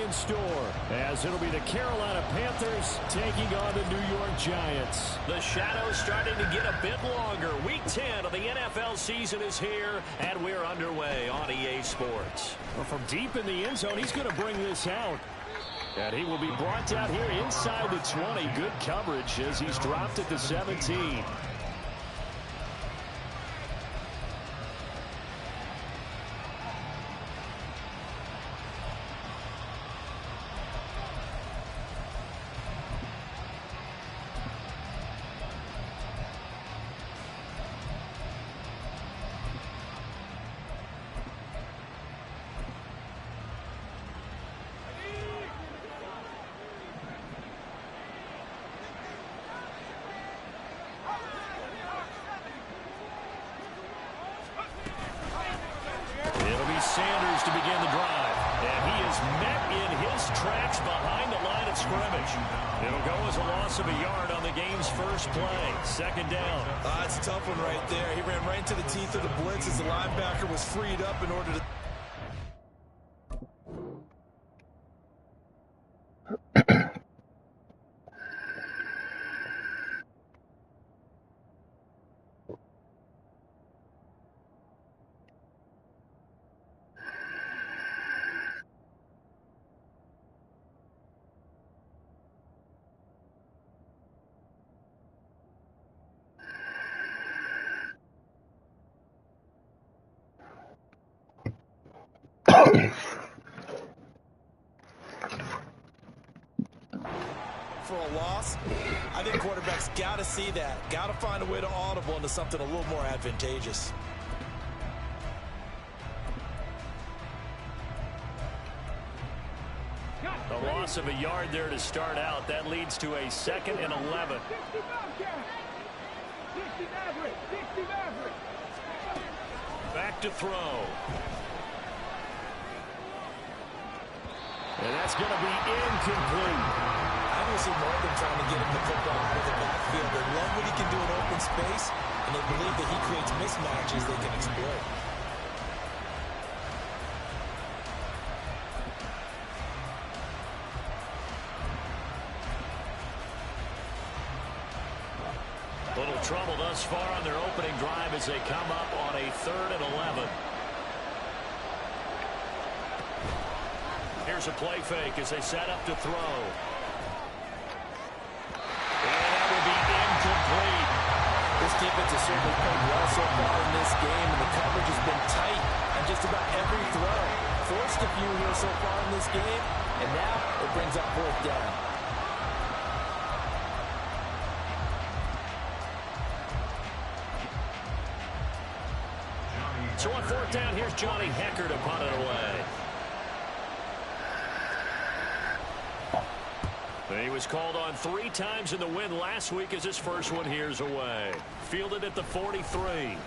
in store, as it'll be the Carolina Panthers taking on the New York Giants. The shadows starting to get a bit longer. Week 10 of the NFL season is here, and we're underway on EA Sports. Well, from deep in the end zone, he's going to bring this out. And he will be brought down here inside the 20. Good coverage as he's dropped at the 17. Sanders to begin the drive. And he is met in his tracks behind the line of scrimmage. It'll go as a loss of a yard on the game's first play. Second down. It's a tough one right there. He ran right into the teeth of the blitz as the linebacker was freed up in order to... For a loss, I think quarterbacks got to see that. Got to find a way to audible into something a little more advantageous. A loss of a yard there to start out. That leads to a 2nd and 11. Back to throw. And that's going to be incomplete. I don't see more of them trying to get him the football out of the backfield. They love what he can do in open space, and they believe that he creates mismatches they can exploit. Little trouble thus far on their opening drive as they come up on a 3rd and 11. Here's a play fake as they set up to throw. And that will be incomplete. This defense has certainly played well so far in this game, and the coverage has been tight on just about every throw. Forced a few here so far in this game, and now it brings up 4th down. So on 4th down, here's Johnny Hecker to punt it away. He was called on 3 times in the win last week as his first one here's away. Fielded at the 43.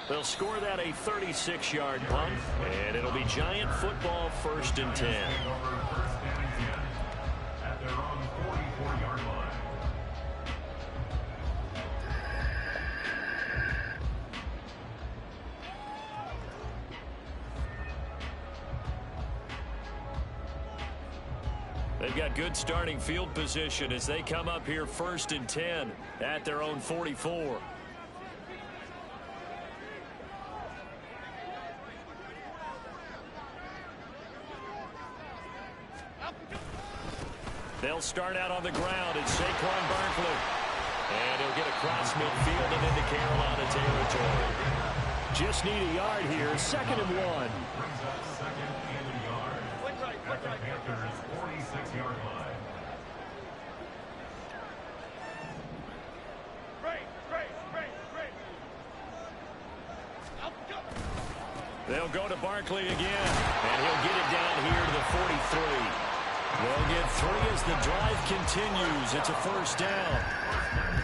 They'll score that a 36-yard punt, and it'll be Giant football 1st and 10. At their own 44-yard line. They've got good starting field position as they come up here 1st and 10 at their own 44. They'll start out on the ground. It's Saquon Barkley. And he'll get across midfield and into Carolina territory. Just need a yard here. 2nd and 1. At the Panthers' 46-yard line. They'll go to Barkley again, and he'll get it down here to the 43. They'll get 3 as the drive continues. It's a 1st down.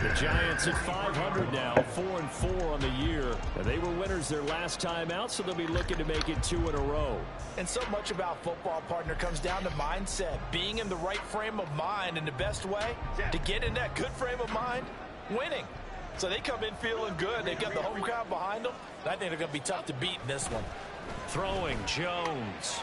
The Giants at 500 now, 4-4 on the year. And they were winners their last time out, so they'll be looking to make it 2 in a row. And so much about football, partner, comes down to mindset. Being in the right frame of mind, and the best way to get in that good frame of mind, winning. So they come in feeling good. They've got the home crowd behind them. I think they're going to be tough to beat in this one. Throwing Jones.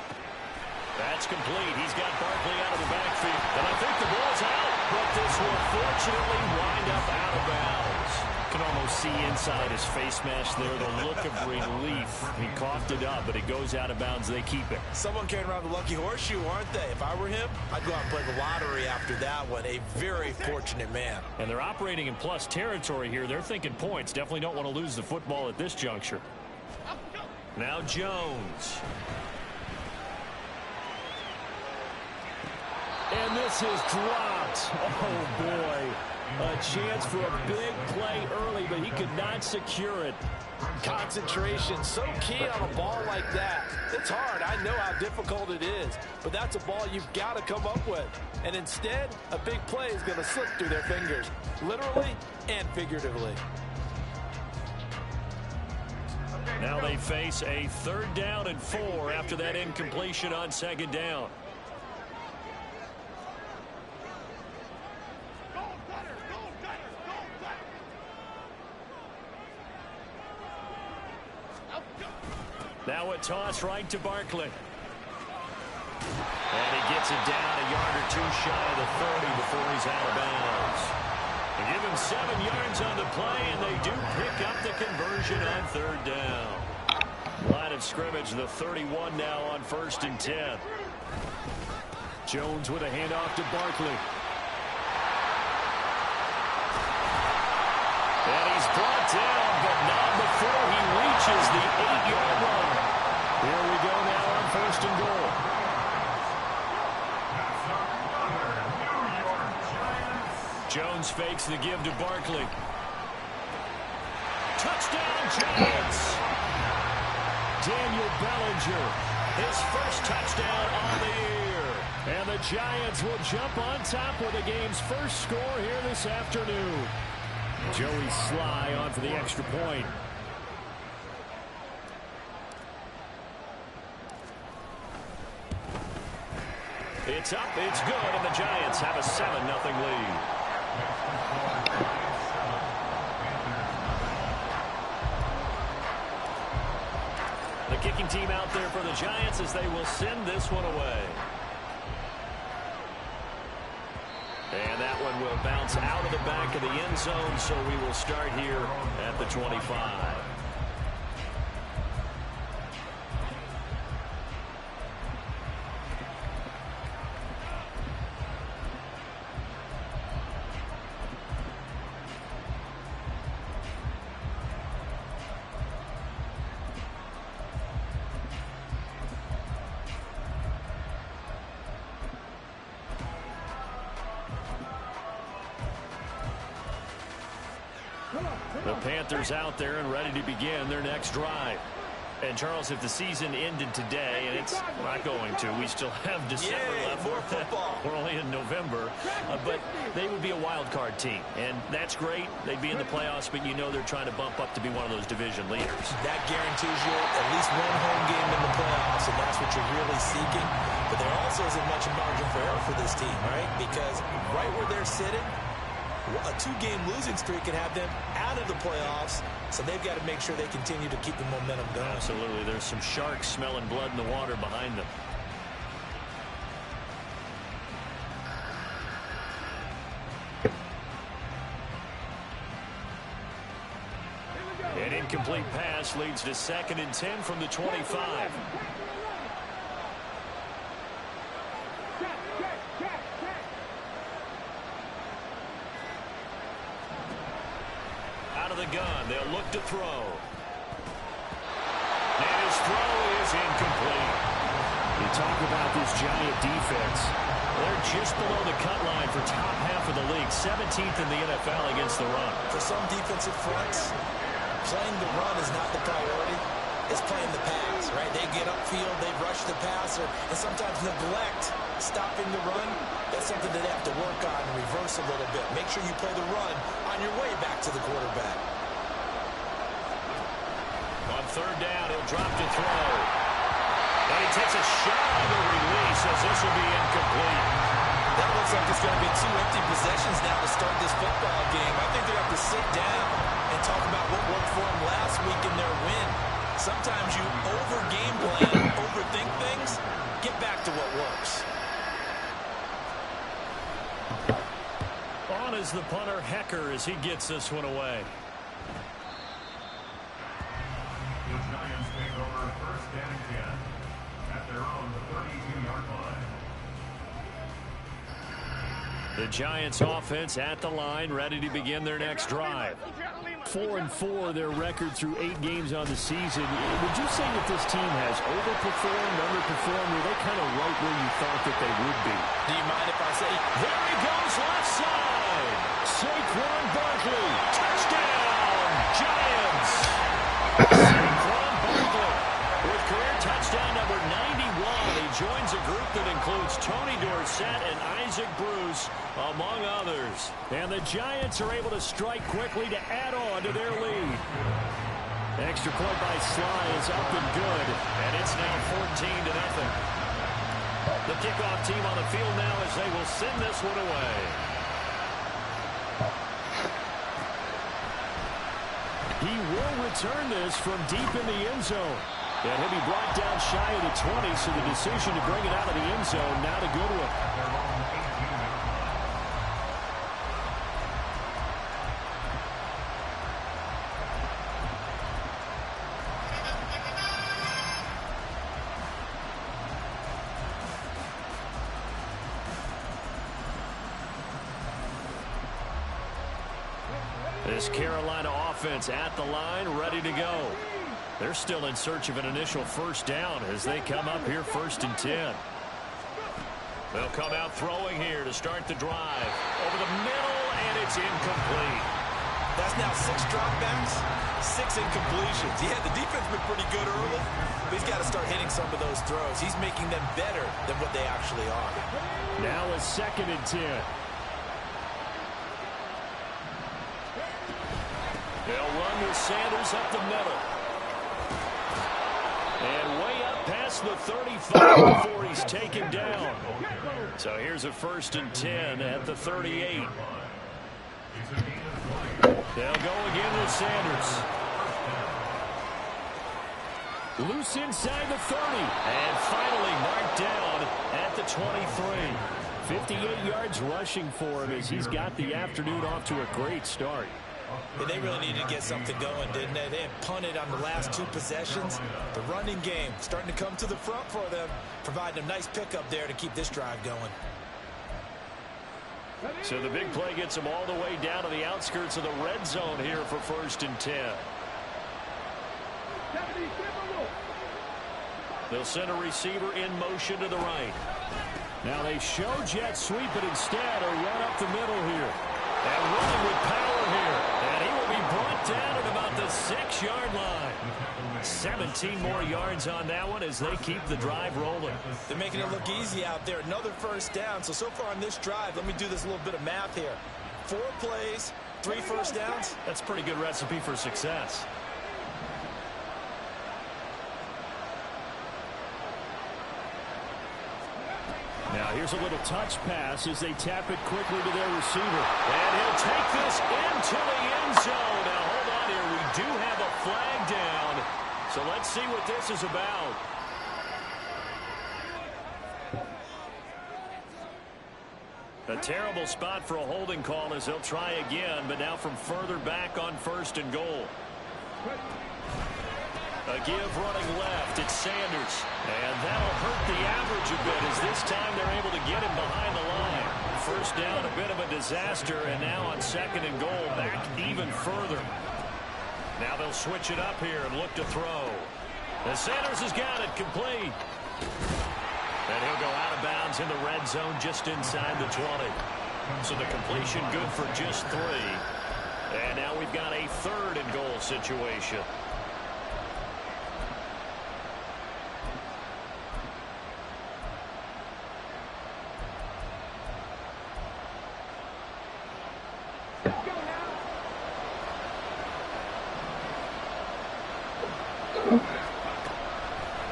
That's complete. He's got Barkley out of the backfield. And I think the ball's out. But this will fortunately wind up out of bounds. You can almost see inside his face mask there the look of relief. He coughed it up, but it goes out of bounds. They keep it. Someone carrying around the lucky horseshoe, aren't they? If I were him, I'd go out and play the lottery after that one. A very fortunate man. And they're operating in plus territory here. They're thinking points. Definitely don't want to lose the football at this juncture. Now Jones. And this is dropped. Oh, boy. A chance for a big play early, but he could not secure it. Concentration, so key on a ball like that. It's hard. I know how difficult it is, but that's a ball you've got to come up with. And instead, a big play is going to slip through their fingers, literally and figuratively. Now they face a 3rd down and 4 after that incompletion on 2nd down. Now a toss right to Barkley. And he gets it down a yard or two shy of the 30 before he's out of bounds. They give him 7 yards on the play, and they do pick up the conversion on 3rd down. Line of scrimmage, the 31 now on 1st and 10. Jones with a handoff to Barkley. And he's brought down, but not before he reaches the 8-yard line. Here we go now on 1st and goal. Jones fakes the give to Barkley. Touchdown, Giants! Daniel Bellinger, his first touchdown on the year. And the Giants will jump on top with the game's first score here this afternoon. Joey Sly on for the extra point. It's up, it's good, and the Giants have a 7-0 lead. The kicking team out there for the Giants as they will send this one away. And that one will bounce out of the back of the end zone, so we will start here at the 25. The Panthers out there and ready to begin their next drive. And, Charles, if the season ended today, and it's not going to, we still have December left. More football. We're only in November. But they would be a wild card team. And that's great. They'd be in the playoffs, but you know they're trying to bump up to be one of those division leaders. That guarantees you at least one home game in the playoffs, and that's what you're really seeking. But there also isn't much margin for error for this team, right? Because right where they're sitting, a 2-game losing streak can have them out of the playoffs, so they've got to make sure they continue to keep the momentum going. Absolutely. There's some sharks smelling blood in the water behind them. An incomplete pass leads to 2nd and 10 from the 25. Out of the gun, they'll look to throw. And his throw is incomplete. You talk about this Giant defense. They're just below the cut line for top half of the league, 17th in the NFL against the run. For some defensive fronts, playing the run is not the priority. It's playing the pass, right? They get upfield, they rush the passer, and sometimes neglect stopping the run. That's something that they have to work on and reverse a little bit. Make sure you play the run on your way back to the quarterback. On 3rd down, he'll drop to throw. And he takes a shot on the release as this will be incomplete. That looks like it's going to be 2 empty possessions now to start this football game. I think they have to sit down and talk about what worked for them last week in their win. Sometimes you over-game plan, overthink things. Get back to what works. On is the punter, Hecker, as he gets this one away. The Giants take over first down again at their own 32-yard line. The Giants offense at the line, ready to begin their next drive. 4-4 their record through 8 games on the season. Would you say that this team has overperformed, underperformed, or are they kind of right where you thought that they would be? Do you mind if I say, There he goes, left side. Saquon Barkley, touchdown, Giants. Saquon Barkley with career touchdown number 91. He joins a group that includes Tony Dorsett and Isaac Bruce, among others. And the Giants are able to strike quickly to add on to their lead. Extra point by Sly is up and good, and it's now 14-0. The kickoff team on the field now as they will send this one away. He will return this from deep in the end zone. And he'll be brought down shy of the 20, so the decision to bring it out of the end zone now to go to him. This Carolina offense at the line, ready to go. They're still in search of an initial first down as they come up here 1st and 10. They'll come out throwing here to start the drive. Over the middle, and it's incomplete. that's now 6 dropbacks, 6 incompletions. Yeah, the defense has been pretty good early, but he's got to start hitting some of those throws. He's making them better than what they actually are. Now a 2nd and 10. They'll run with Sanders up the middle. And way up past the 35 before he's taken down. So here's a 1st and 10 at the 38. They'll go again with Sanders. Loose inside the 30. And finally marked down at the 23. 58 yards rushing for him as he's got the afternoon off to a great start. Yeah, they really needed to get something going, didn't they? They had punted on the last 2 possessions. The running game starting to come to the front for them, providing a nice pickup there to keep this drive going. So the big play gets them all the way down to the outskirts of the red zone here for 1st and 10. They'll send a receiver in motion to the right. Now they show jet sweep, but instead a run up the middle here. And running with power here. And he will be brought down at about the 6-yard line. 17 more yards on that one as they keep the drive rolling. They're making it look easy out there. Another 1st down. So far on this drive, let me do this little bit of math here. 4 plays, 3 1st downs. That's a pretty good recipe for success. Now here's a little touch pass as they tap it quickly to their receiver. And he'll take this into the end zone. Now hold on here. We do have a flag down. So let's see what this is about. A terrible spot for a holding call as they'll try again, but now from further back on 1st and goal. A give running left. It's Sanders. And that'll hurt the average a bit as this time they're able to get him behind the line. 1st down, a bit of a disaster, and now on 2nd and goal, back even further. Now they'll switch it up here and look to throw. And Sanders has got it complete. And he'll go out of bounds in the red zone just inside the 20. So the completion good for just 3. And now we've got a 3rd and goal situation.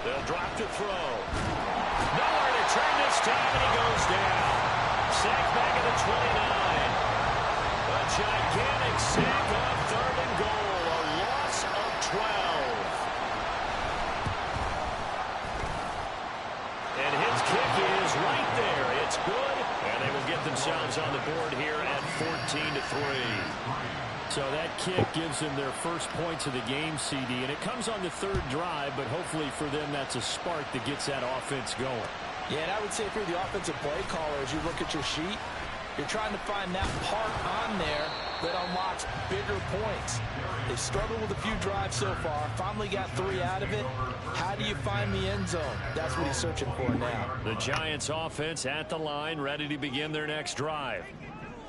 They'll drop to throw. Nowhere to turn this time, and he goes down. Sack back at the 29. A gigantic sack on 3rd and goal. A loss of 12. It's good, and they will get themselves on the board here at 14-3. So that kick gives them their first points of the game, CD, and it comes on the third drive, but hopefully for them that's a spark that gets that offense going. Yeah, and I would say if you're the offensive play caller, as you look at your sheet, you're trying to find that part on there that unlocks bigger points. They've struggled with a few drives so far, finally got 3 out of it. How do you find the end zone? That's what he's searching for now. The Giants offense at the line, ready to begin their next drive.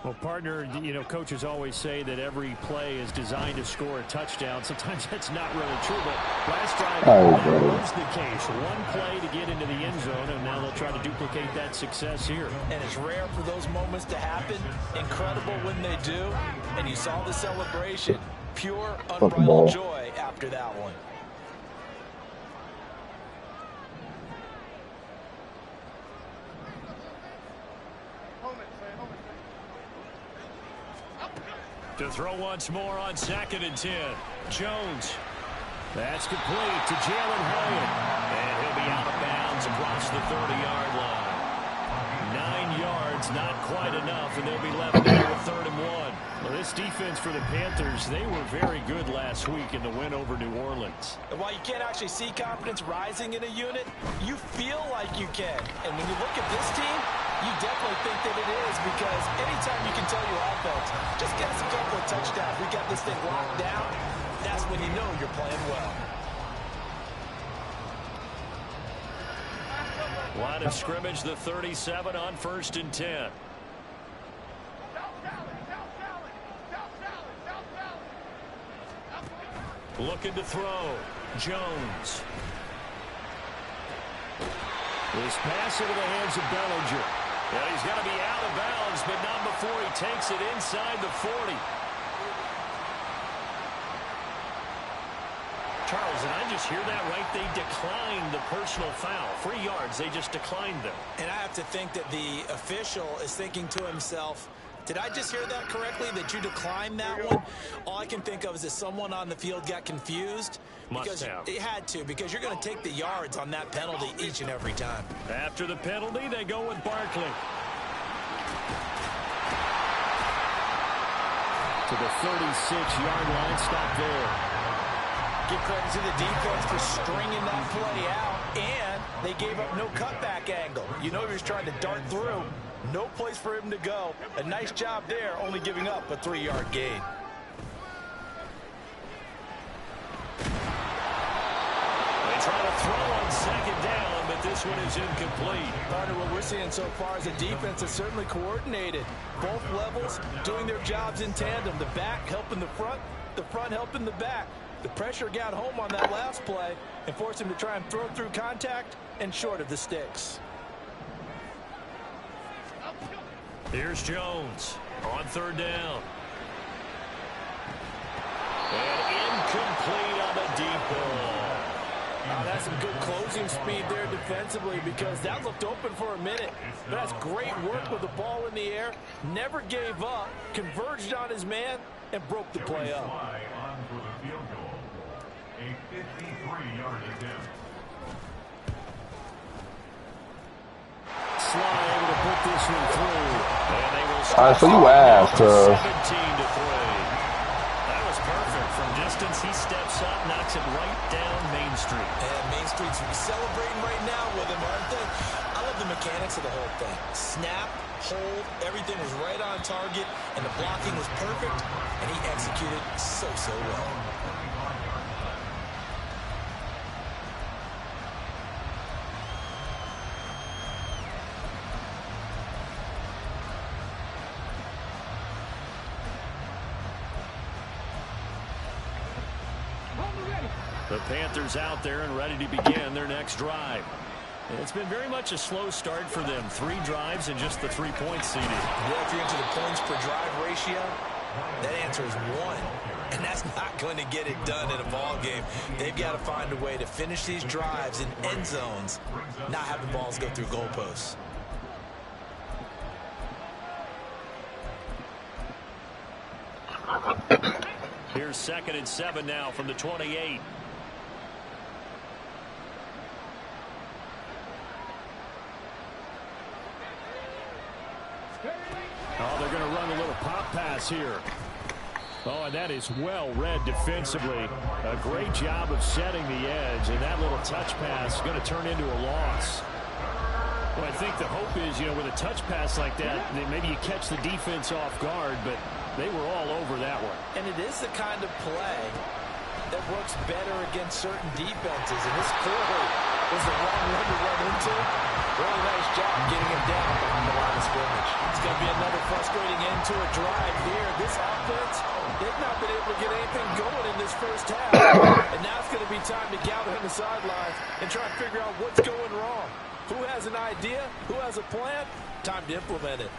Well, partner, you know, coaches always say that every play is designed to score a touchdown. Sometimes that's not really true, but last drive that was the case. One play to get into the end zone, and now they'll try to duplicate that success here. And it's rare for those moments to happen. Incredible when they do. And you saw the celebration. Pure, unbridled joy after that one. To throw once more on 2nd and 10. Jones. That's complete to Jalen Hyatt. And he'll be out of bounds across the 30-yard line. 9 yards, not quite enough, and they'll be left there with 3rd and 1. Well, this defense for the Panthers, they were very good last week in the win over New Orleans. And while you can't actually see confidence rising in a unit, you feel like you can. And when you look at this team, you definitely think that it is, because anytime you can tell your offense, just get us a couple of touchdowns, we got this thing locked down, that's when you know you're playing well. Line of scrimmage, the 37 on 1st and 10. Looking to throw. Jones. This pass into the hands of Bellinger. And he's got to be out of bounds, but not before he takes it inside the 40. Charles, and I just hear that right? They declined the personal foul. 3 yards, they just declined them. And I have to think that the official is thinking to himself, did I just hear that correctly, that you declined that one? All I can think of is that someone on the field got confused. Must have. It had to, because you're going to take the yards on that penalty each and every time. After the penalty, they go with Barkley. To the 36-yard line, stop there. Give credit to the defense for stringing that play out, and they gave up no cutback angle. You know he was trying to dart through. No place for him to go. A nice job there, only giving up a 3-yard gain. They try to throw on 2nd down, but this one is incomplete. Partner, what we're seeing so far is a defense that's certainly coordinated. Both levels doing their jobs in tandem. The back helping the front helping the back. The pressure got home on that last play and forced him to try and throw through contact and short of the sticks. Here's Jones on 3rd down. And incomplete on the deep ball. That's some good closing speed there defensively, because that looked open for a minute. But that's great work with the ball in the air. Never gave up, converged on his man, and broke the play up. On for the field goal. A 53-yard attempt. Sly able to put this one through. And they will All right, so you asked. 17-3. That was perfect. From distance, he steps up, knocks it right down Main Street. And Main Street's celebrating right now with him, aren't they? I love the mechanics of the whole thing. Snap, hold, everything was right on target, and the blocking was perfect, and he executed so well. The Panthers out there and ready to begin their next drive. It's been very much a slow start for them. 3 drives and just the 3 points seeded. Well, if you're into the points per drive ratio, that answer is 1. And that's not going to get it done in a ball game. They've got to find a way to finish these drives in end zones, not have the balls go through goalposts. Here's 2nd and 7 now from the 28. Oh, they're going to run a little pop pass here. Oh, and that is well read defensively. A great job of setting the edge, and that little touch pass is going to turn into a loss. Well, I think the hope is, with a touch pass like that, maybe you catch the defense off guard, but they were all over that one. And it is the kind of play that works better against certain defenses, and this clearly was the wrong one to run into. Really nice job getting him down behind the line of scrimmage. It's going to be another frustrating end to a drive here. This offense, they've not been able to get anything going in this first half, and now it's going to be time to gather on the sidelines and try and figure out what's going wrong. Who has an idea? Who has a plan? Time to implement it.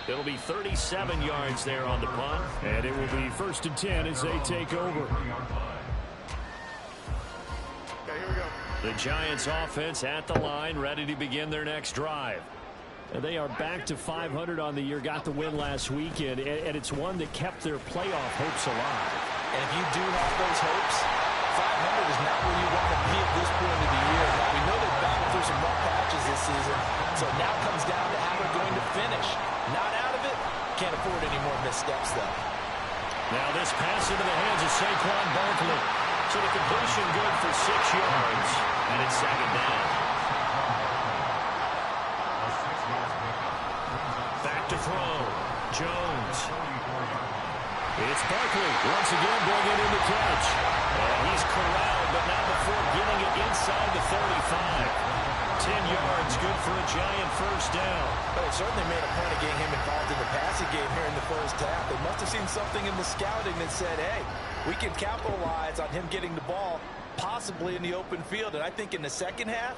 It'll be 37 yards there on the punt, and it will be 1st and 10 as they take over. Okay, here we go. The Giants offense at the line, ready to begin their next drive. And they are back to 500 on the year, got the win last weekend, and it's one that kept their playoff hopes alive. And if you do have those hopes, 500 is not where you want to be at this point of the year. Now, we know they've battled through some rough patches this season, so now it comes down to how they're going to finish. Not out of it. Can't afford any more missteps, though. Now this pass into the hands of Saquon Barkley. So the completion good for 6 yards, and it's 2nd down. Back to throw. Jones. It's Barkley once again bringing in the catch. And he's corralled, but not before getting it inside the 35. 10 yards, good for a Giant 1st down. But it certainly made a point of getting him involved in the passing game here in the first half. They must have seen something in the scouting that said, hey, we can capitalize on him getting the ball possibly in the open field. And I think in the second half,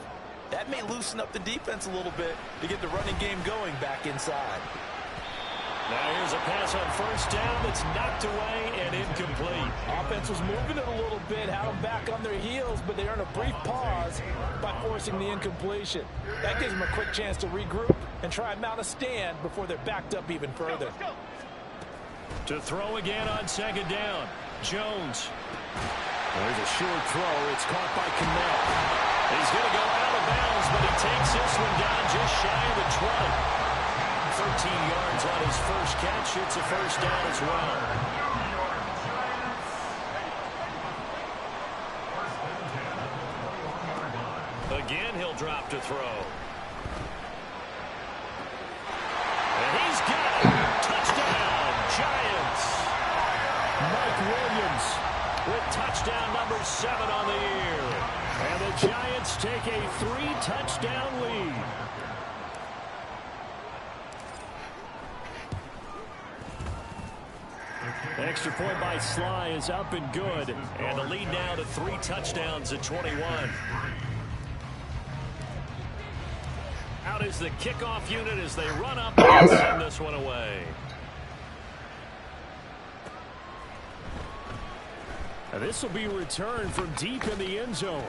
that may loosen up the defense a little bit to get the running game going back inside. Now here's a pass on 1st down that's knocked away and incomplete. Offense was moving it a little bit, had them back on their heels, but they earned a brief pause by forcing the incompletion. That gives them a quick chance to regroup and try and mount a stand before they're backed up even further. To throw again on 2nd down. Jones. There's a short throw. It's caught by Kmet. He's going to go out of bounds, but he takes this one down just shy of the 20. 13 yards on his first catch. It's a 1st down as well. Again, he'll drop to throw. And he's got it. Touchdown, Giants. Mike Williams with touchdown number 7 on the year. And the Giants take a 3-touchdown lead. Extra point by Sly is up and good. And the lead now to 3 touchdowns at 21. Out is the kickoff unit as they run up and send this one away. And this will be returned from deep in the end zone.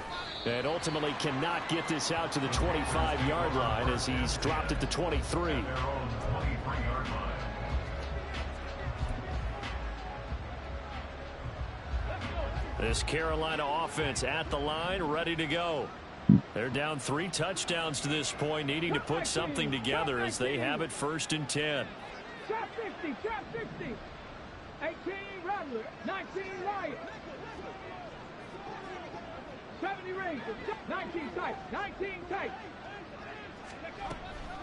And ultimately cannot get this out to the 25-yard line as he's dropped at the 23. This Carolina offense at the line, ready to go. They're down 3 touchdowns to this point, needing to put something together as they have it 1st and 10. Trap 50, trap 50. 18 Rattler, 19 Lion. 70 Ranger, 19 tight, 19 tight.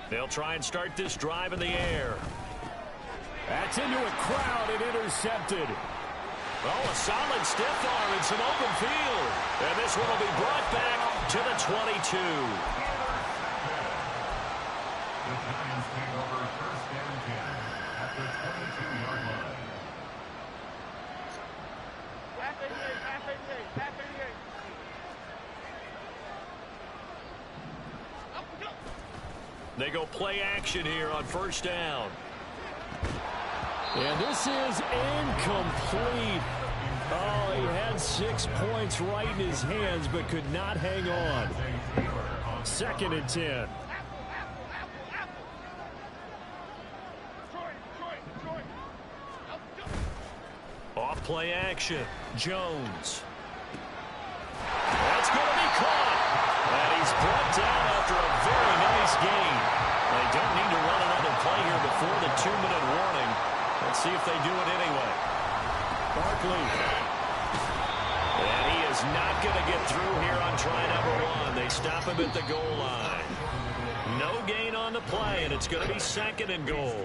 They'll try and start this drive in the air. That's into a crowd and intercepted. Oh, a solid stiff arm and some open field. And this one will be brought back to the 22. The Giants take over 1st and 10 at the 22-yard line. They go play action here on 1st down. And this is incomplete. Oh, he had 6 points right in his hands, but could not hang on. 2nd and 10. Off play action. Jones. That's going to be caught. And he's brought down after a very nice gain. is not going to get through here on try number 1. They stop him at the goal line. No gain on the play, and it's going to be 2nd and goal.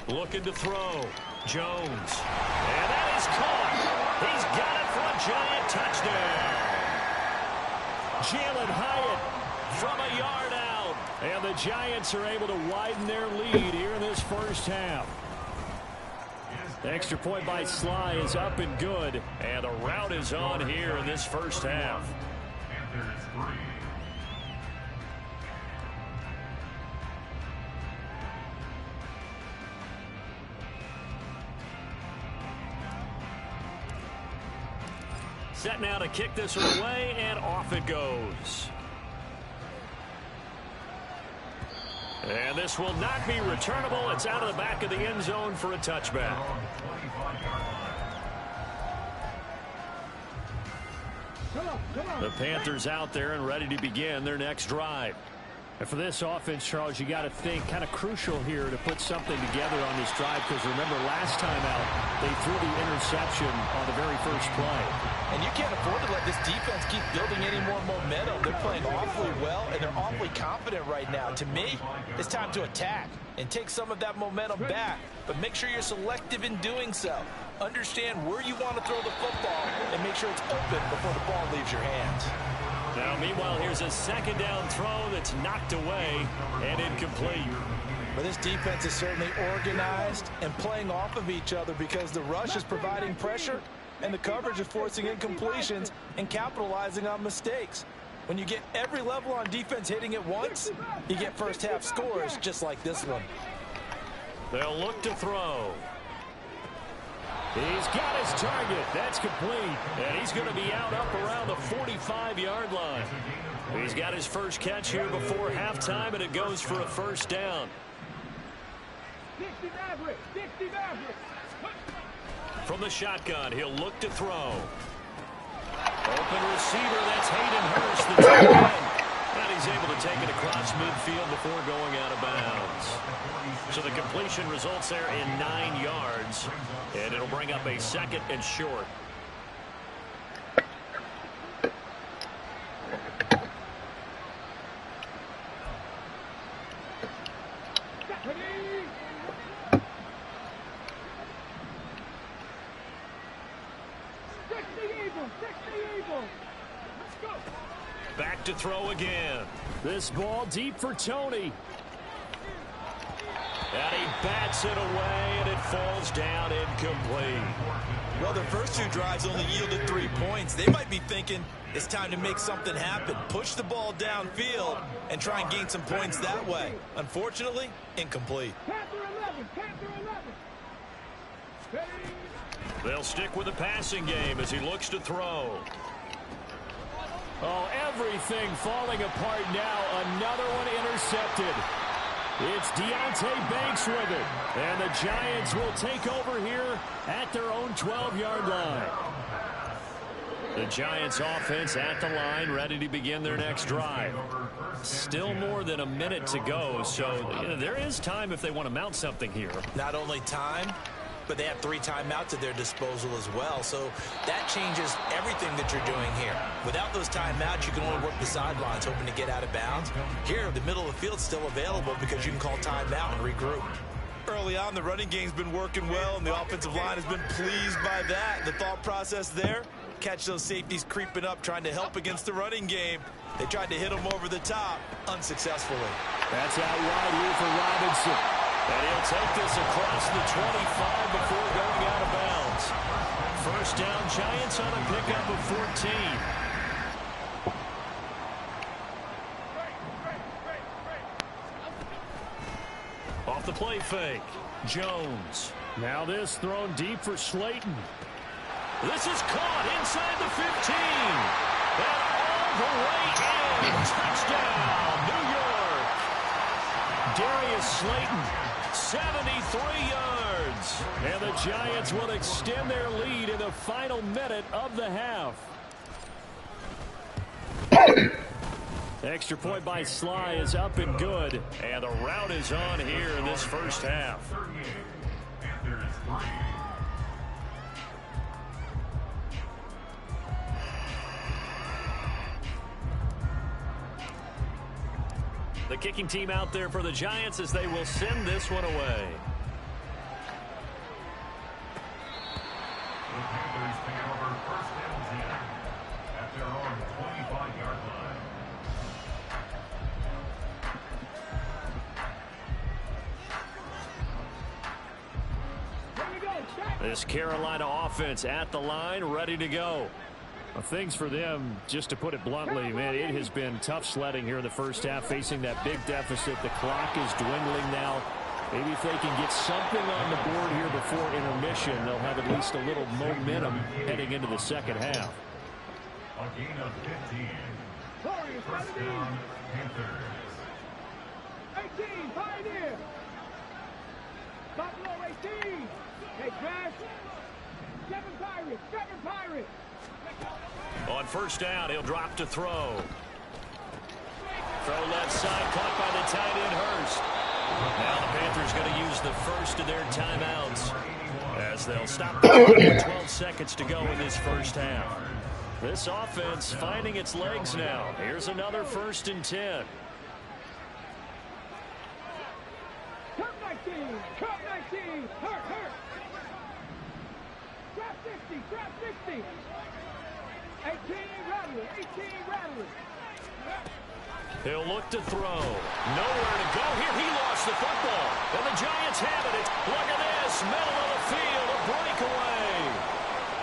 Looking to throw. Jones. And that is caught. He's got it for a giant touchdown. Jalen Hyatt from a yard out. And the Giants are able to widen their lead here in this first half. The extra point by Sly is up and good. And a rout is on here in this first half. Set now to kick this away, and off it goes. And this will not be returnable. It's out of the back of the end zone for a touchback. The Panthers out there and ready to begin their next drive. And for this offense, Charles, you got to think kind of crucial here to put something together on this drive, because remember last time out they threw the interception on the very first play. And you can't afford to let this defense keep building any more momentum. They're playing awfully well, and they're awfully confident right now. To me, it's time to attack and take some of that momentum back, but make sure you're selective in doing so. Understand where you want to throw the football and make sure it's open before the ball leaves your hands. Now, meanwhile, here's a second down throw that's knocked away and incomplete. But this defense is certainly organized and playing off of each other, because the rush is providing pressure and the coverage is forcing incompletions and capitalizing on mistakes. When you get every level on defense hitting at once, you get first half scores just like this one. They'll look to throw. He's got his target. That's complete. And he's going to be out up around the 45-yard line. He's got his first catch here before halftime, and it goes for a first down. 60 Maverick, 60 Maverick. From the shotgun, he'll look to throw. Open receiver, that's Hayden Hurst, the tight end. And he's able to take it across midfield before going out of bounds. So the completion results there in 9 yards. And it'll bring up a 2nd and short. Back to throw again. This ball deep for Tony. And he bats it away, and it falls down incomplete. Well, their first 2 drives only yielded 3 points. They might be thinking it's time to make something happen. Push the ball downfield and try and gain some points that way. Unfortunately, incomplete. They'll stick with the passing game as he looks to throw. Oh, everything falling apart now. Another one intercepted. It's Deontay Banks with it. And the Giants will take over here at their own 12-yard line. The Giants offense at the line, ready to begin their next drive. Still more than a minute to go, so there is time if they want to mount something here. Not only time, but they have 3 timeouts at their disposal as well. So that changes everything that you're doing here. Without those timeouts, you can only work the sidelines, hoping to get out of bounds. Here, the middle of the field's still available because you can call timeout and regroup. Early on, the running game's been working well, and the offensive line has been pleased by that. The thought process there, catch those safeties creeping up, trying to help against the running game. They tried to hit them over the top, unsuccessfully. That's out wide here for Robinson. And he'll take this across the 25 before going out of bounds. First down, Giants on a pickup of 14. Off the play fake. Jones. Now this thrown deep for Slayton. This is caught inside the 15. And all the way in. Touchdown, New York. Darius Slayton. 73 yards. And the Giants will extend their lead in the final minute of the half. Extra point by Sly is up and good. And the rout is on here in this first half. 38. Panthers 3. The kicking team out there for the Giants as they will send this one away. The Panthers take it over first down 10 at their own 25-yard line. This Carolina offense at the line, ready to go. Well, things for them, just to put it bluntly, man, it has been tough sledding here in the first half, facing that big deficit. The clock is dwindling now. Maybe if they can get something on the board here before intermission, they'll have at least a little momentum heading into the second half. A gain of 15. First down, Panthers. 18, Pioneer. Buffalo 18. Hey, Crash. 7 Pirates, 7 Pirates. On first down, he'll drop to throw. Throw left side, caught by the tight end Hurst. Now the Panthers going to use the first of their timeouts as they'll stop the clock with 12 seconds to go in this first half. This offense finding its legs now. Here's another 1st and 10. Turn 19, turn 19, hurt. Trap 60, trap 60. 18 Rattler, 18 Rattler. He'll look to throw. Nowhere to go here. He lost the football. And the Giants have it. Look at this. Middle of the field. A breakaway.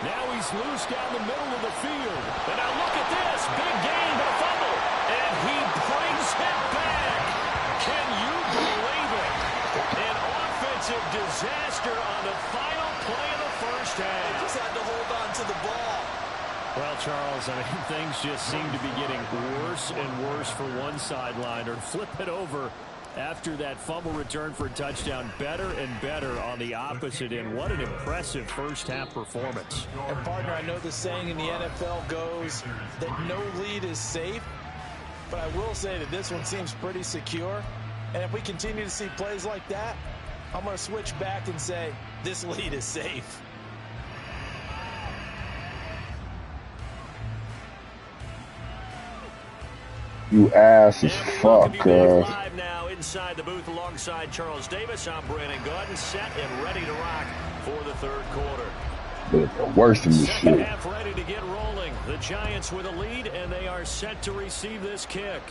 Now he's loose down the middle of the field. And now look at this. Big gain, but a fumble. And he brings it back. Can you believe it? An offensive disaster on the final play of the first half. They just had to hold on to the ball. Well, Charles, I mean, things just seem to be getting worse and worse for one sideline. Or flip it over after that fumble return for a touchdown. Better and better on the opposite end. What an impressive first half performance. And, partner, I know the saying in the NFL goes that no lead is safe. But I will say that this one seems pretty secure. And if we continue to see plays like that, I'm going to switch back and say this lead is safe. You ass as fuck, cuz. Live now inside the booth alongside Charles Davis. I'm Brandon Gordon, set and ready to rock for the third quarter. Worse than this Second shit. half ready to get rolling. The Giants with a lead, and they are set to receive this kick.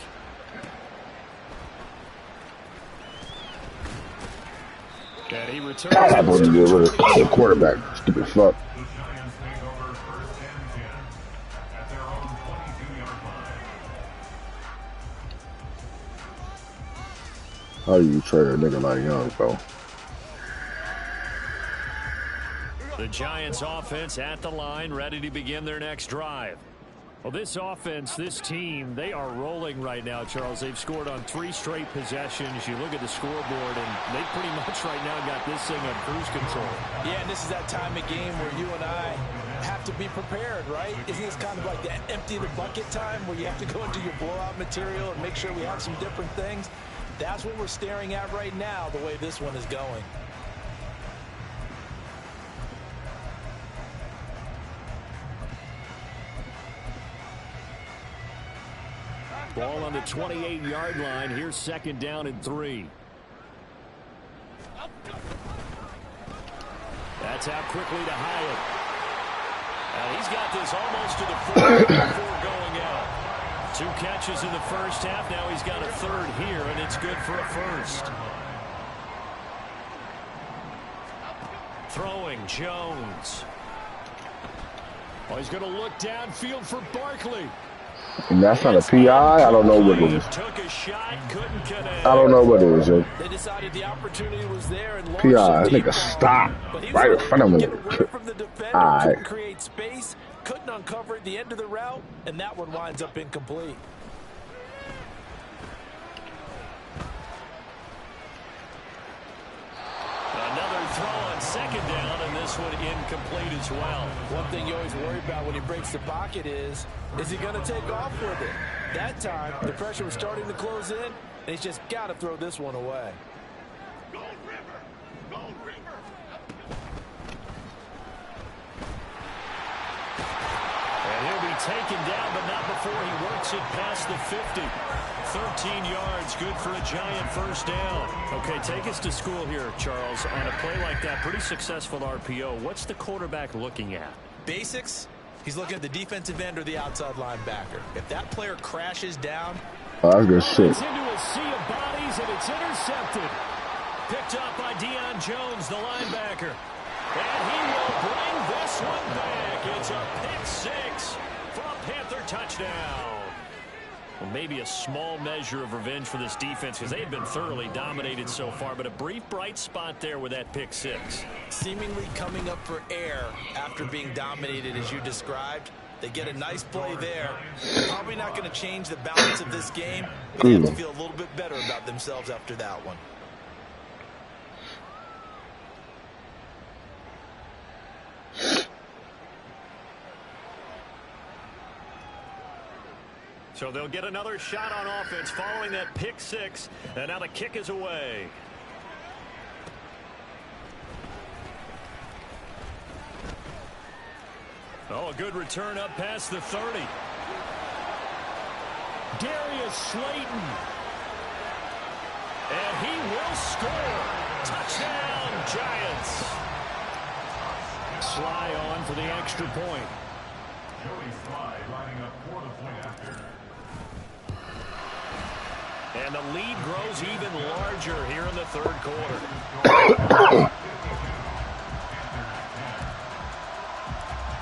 And he returns. I want to deal with it. Quarterback. Stupid fuck. The Giants take over first and 10 at their own 22-yard line. How do you trade a nigga like Young, bro? The Giants offense at the line, ready to begin their next drive. Well, this offense, this team, they are rolling right now, Charles. They've scored on 3 straight possessions. You look at the scoreboard, and they pretty much right now got this thing on cruise control. Yeah, and this is that time of game where you and I have to be prepared, right? Isn't this kind of like that empty the bucket time where you have to go into your blowout material and make sure we have some different things? That's what we're staring at right now, the way this one is going. Ball on the 28-yard line. Here's 2nd down and 3. That's out quickly to Hyatt. And he's got this almost to the 40 before going out. 2 catches in the first half. Now he's got a 3rd here, and it's good for a 1st. Throwing, Jones. Oh, he's going to look downfield for Barkley. And that's not a PI. I don't know what it is. Took a shot, couldn't connect. I don't know what it is. Yo. They decided the opportunity was there and PI. Nigga, stop. Right in front of me. From the defender, All right. couldn't create space, couldn't uncover at the end of the route, and that one winds up incomplete. Another throw on 2nd down, and this one incomplete as well. One thing you always worry about when he breaks the pocket is he going to take off with it? That time, the pressure was starting to close in, and he's just got to throw this one away. And he'll be taken down, but not before he works it past the 50. 13 yards, good for a Giant first down. Okay, take us to school here, Charles. On a play like that, pretty successful RPO. What's the quarterback looking at? Basics, he's looking at the defensive end or the outside linebacker. If that player crashes down, Oh, that's good shit. It's into a sea of bodies, and it's intercepted. Picked up by Deion Jones, the linebacker. And he will bring this one back. It's a pick six for a Panther touchdown. Well, maybe a small measure of revenge for this defense because they've been thoroughly dominated so far, but a brief bright spot there with that pick six. seemingly coming up for air after being dominated as you described. They get a nice play there. Probably not going to change the balance of this game, but they have to feel a little bit better about themselves after that one. So they'll get another shot on offense following that pick six, and now the kick is away. Oh, a good return up past the 30. Darius Slayton. And he will score. Touchdown, Giants. Sly on for the extra point. Joey Sly lining up for the point after. And the lead grows even larger here in the third quarter.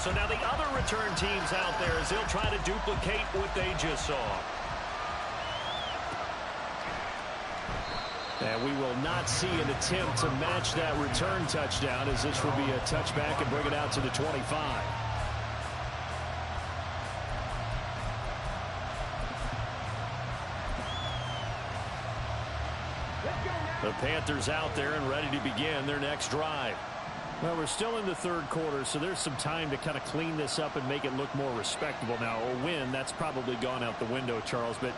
So now the other return teams out there as they'll try to duplicate what they just saw. And we will not see an attempt to match that return touchdown, as this will be a touchback and bring it out to the 25. The Panthers out there and ready to begin their next drive. Well, we're still in the third quarter, so there's some time to kind of clean this up and make it look more respectable. Now, a win, that's probably gone out the window, Charles, but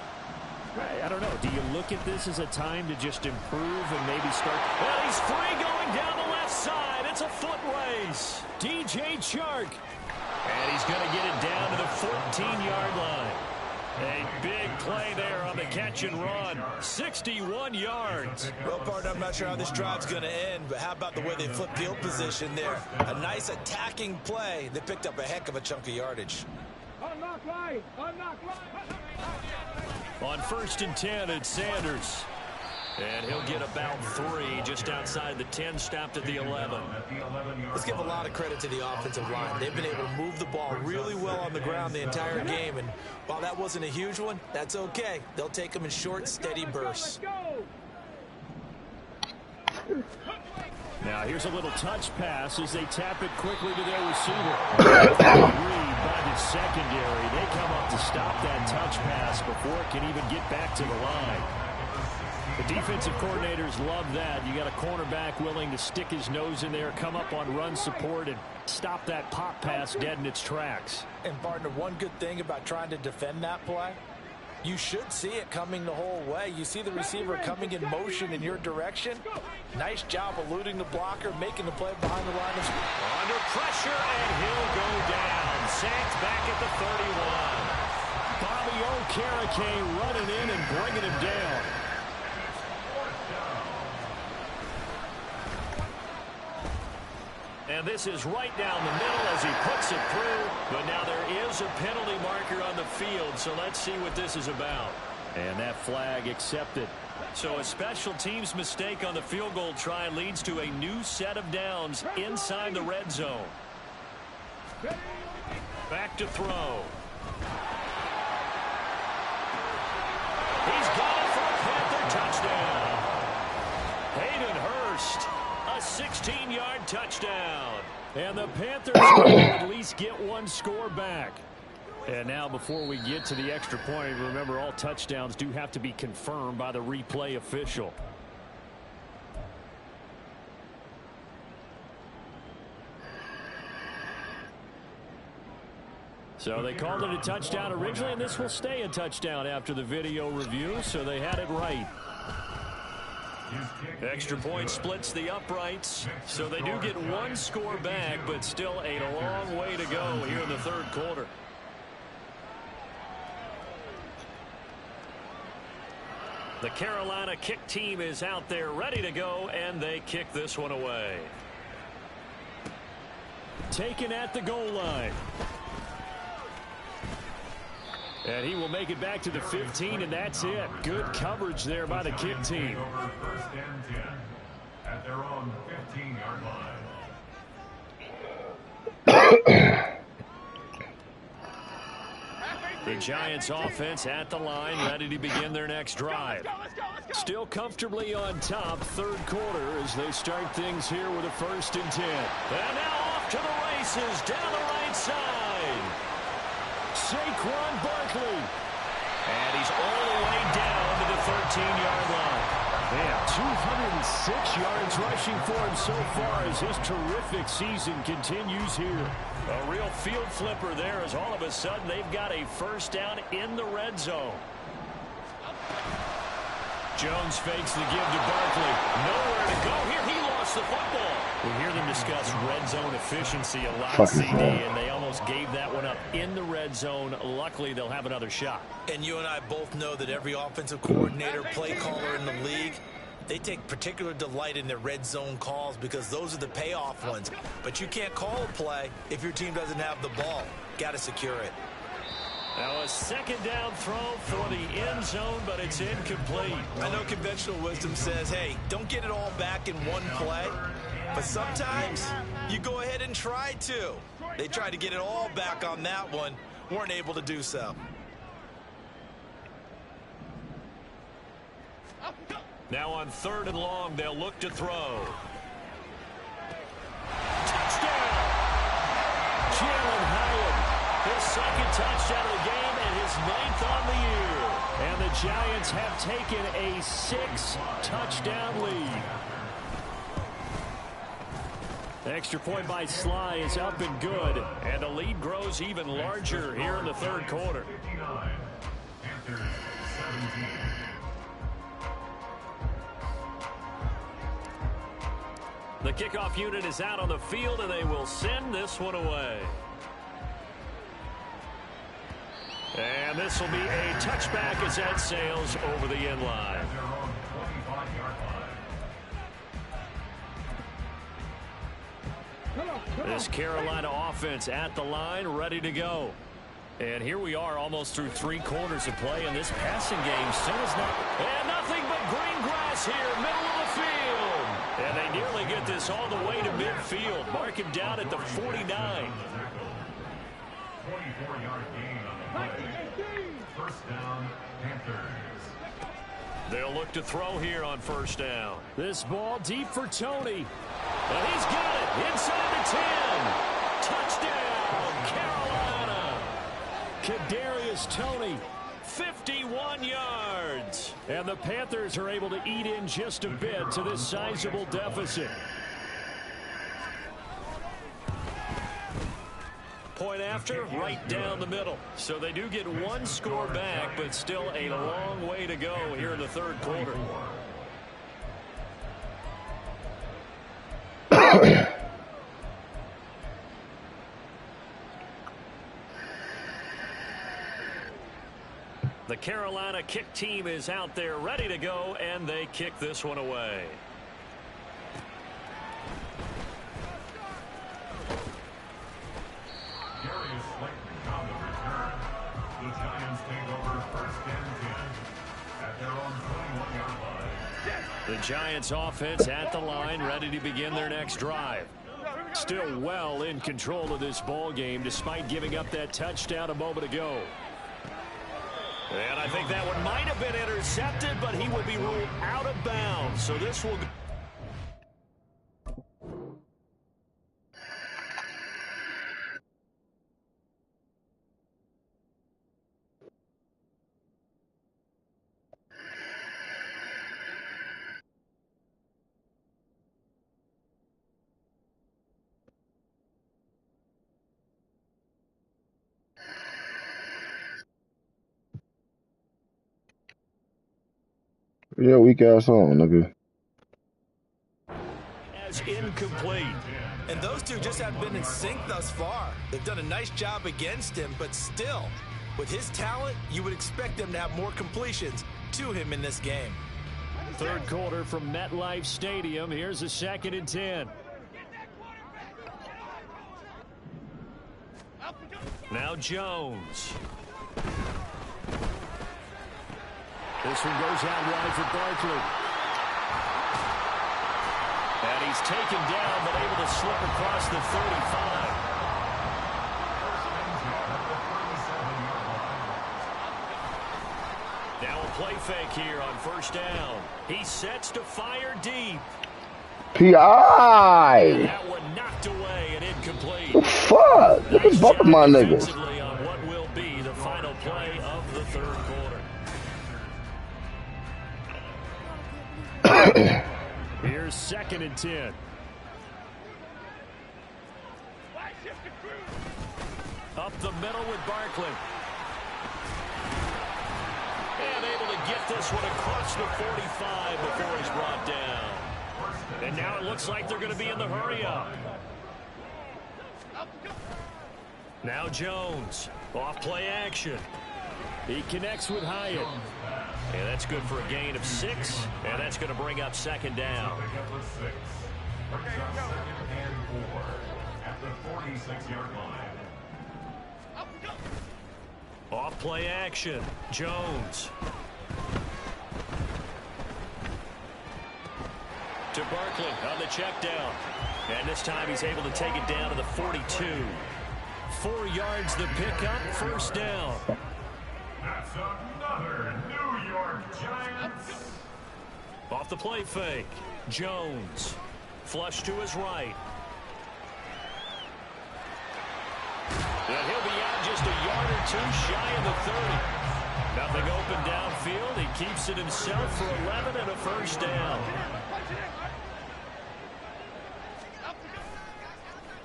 I don't know. Do you look at this as a time to just improve and maybe start? Well, he's free going down the left side. It's a foot race. DJ Chark. And he's going to get it down to the 14-yard line. A big play there on the catch and run. 61 yards. Well, partner, I'm not sure how this drive's going to end, but how about the way they flip field position there? A nice attacking play. They picked up a heck of a chunk of yardage. Unlock right. Unlock right. On 1st and 10, it's Sanders. And he'll get about 3 just outside the 10, stopped at the 11. Let's give a lot of credit to the offensive line. They've been able to move the ball really well on the ground the entire game. And while that wasn't a huge one, that's okay. They'll take them in short, steady bursts. Now here's a little touch pass as they tap it quickly to their receiver. Read by the secondary. They come up to stop that touch pass before it can even get back to the line. The defensive coordinators love that. You got a cornerback willing to stick his nose in there, come up on run support, and stop that pop pass dead in its tracks. And, partner, one good thing about trying to defend that play, you should see it coming the whole way. You see the receiver coming in motion in your direction. Nice job eluding the blocker, making the play behind the line of scrimmage. Under pressure, and he'll go down. Sacked back at the 31. Bobby Okereke running in and bringing him down. And this is right down the middle as he puts it through. But now there is a penalty marker on the field, so let's see what this is about. And that flag accepted. So a special teams mistake on the field goal try leads to a new set of downs inside the red zone. Back to throw. He's got it for a Panther touchdown. Hayden Hurst, a 16-yard touchdown. And the Panthers will at least get one score back. And now before we get to the extra point, remember all touchdowns do have to be confirmed by the replay official. So they called it a touchdown originally, and this will stay a touchdown after the video review, so they had it right. Extra point splits the uprights, so they do get one score back, but still a long way to go here in the third quarter. The Carolina kick team is out there ready to go, and they kick this one away. Taken at the goal line. And he will make it back to the 15, and that's it. Good coverage there by the kick team. First and 10 at their own 15-yard line. The Giants offense at the line, ready to begin their next drive. Still comfortably on top, third quarter, as they start things here with a 1st and 10. And now off to the races, down the right side. Saquon Barkley. And he's all the way down to the 13-yard line. Man, 206 yards rushing for him so far as his terrific season continues here. A real field flipper there, as all of a sudden they've got a 1st down in the red zone. Jones fakes the give to Barkley. Nowhere to go here. He lost the football. We hear them discuss red zone efficiency a lot, CD, and they almost gave that one up in the red zone. Luckily, they'll have another shot. And you and I both know that every offensive coordinator, play caller in the league, they take particular delight in their red zone calls because those are the payoff ones. But you can't call a play if your team doesn't have the ball. Got to secure it. Now a 2nd down throw for the end zone, but it's incomplete. I know conventional wisdom says, hey, don't get it all back in one play. But sometimes you go ahead and try to. They tried to get it all back on that one. Weren't able to do so. Now on 3rd and long, they'll look to throw. Touchdown! Jalen Hyatt, his 2nd touchdown of the game and his 9th on the year. And the Giants have taken a 6-touchdown lead. The extra point by Sly is up and good, and the lead grows even larger here in the third quarter. 59, Panthers 17. The kickoff unit is out on the field, and they will send this one away. And this will be a touchback as that sails over the end line. At their own 25-yard line. This Carolina offense at the line, ready to go. And here we are almost through 3 quarters of play, and this passing game still is not. And nothing but green grass here, middle of the field. And they nearly get this all the way to midfield. Mark him down at the 49. 24-yard gain on the play. 1st down, Panthers. They'll look to throw here on 1st down. This ball deep for Tony. And he's got it inside the 10. Touchdown, Carolina. Kadarius Toney, 51 yards. And the Panthers are able to eat in just a bit to this sizable deficit. Point after, right down the middle. So they do get one score back, but still a long way to go here in the third quarter. The Carolina kick team is out there ready to go, and they kick this one away. On the return, the Giants take over 1st and 10 at their own 21-yard line. The Giants offense at the line, ready to begin their next drive. Still well in control of this ball game, despite giving up that touchdown a moment ago. And I think that one might have been intercepted, but he will be ruled out of bounds. So this will... Yeah, weak ass on, nigga. As incomplete. And those two just haven't been in sync thus far. They've done a nice job against him, but still, with his talent, you would expect them to have more completions to him in this game. Third quarter from MetLife Stadium. Here's a 2nd and 10. Now Jones. This one goes out wide for Barkley. And he's taken down, but able to slip across the 35. Now a play fake here on 1st down. He sets to fire deep. P.I. That one knocked away and incomplete. Fuck! You Nice can bump job my niggas. defensively on what will be the final play of the 3rd quarter. Here's 2nd and 10. Up the middle with Barkley. And able to get this one across the 45 before he's brought down. And now it looks like they're going to be in the hurry-up. Now Jones. Off play action. He connects with Hyatt. And that's good for a gain of 6. And that's going to bring up 2nd down. At the 46-yard line. Off play action. Jones. To Barkley on the check down. And this time he's able to take it down to the 42. 4 yards the pickup, 1st down. That's another New York Giants. Off the play fake. Jones. Flush to his right. And he'll be out just a yard or 2 shy of the 30. Nothing open downfield. He keeps it himself for 11 and a 1st down.